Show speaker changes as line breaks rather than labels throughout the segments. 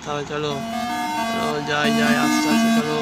তাহলে চলো যাই যাই আস্তে আস্তে চলো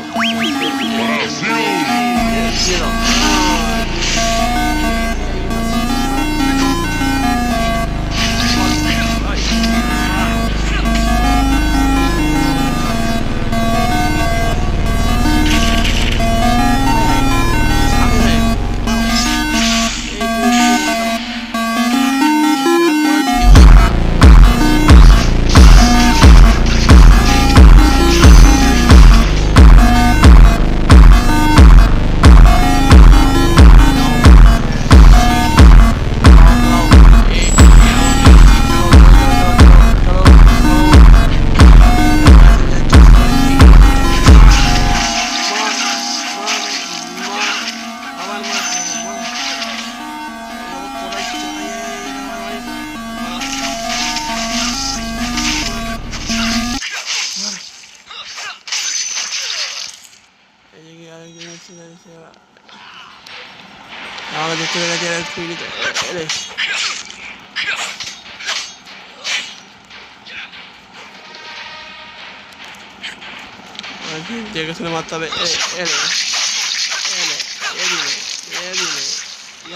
আমাদের চলে গেছে দেখে শুনে মারতে হবে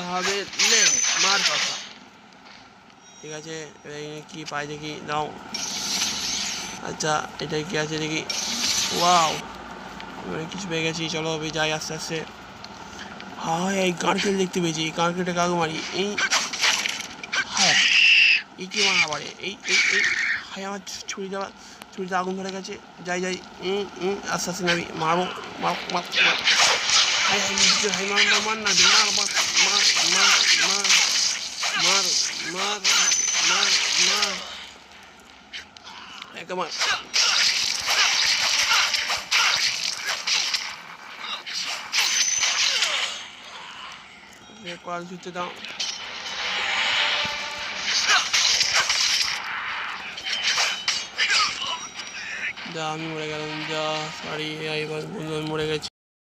হবে নে মার কথা ঠিক আছে কি পাই দেখি দাও আচ্ছা এটা কি আছে দেখি ওয়াও কিছু পেয়ে গেছি চলো যাই আস্তে আস্তে হ্যাঁ এই কার্কেল দেখতে পেয়েছি এই কার্কেলটা কাগু মারি এই হ্যাঁ এই কি মারা পারে এই এই এই হ্যাঁ আমার ছুরিটা আগুন ধরে গেছে যাই যাই আস্তে আস্তে নামি মারবো মার মার হাই হাই হাই মার মার না মার মার মার মার মার মার মার মার একটা মার কল ছুটতে দাও যা আমি মরে গেলাম যা সরি এবার বন্ধু মরে গেছি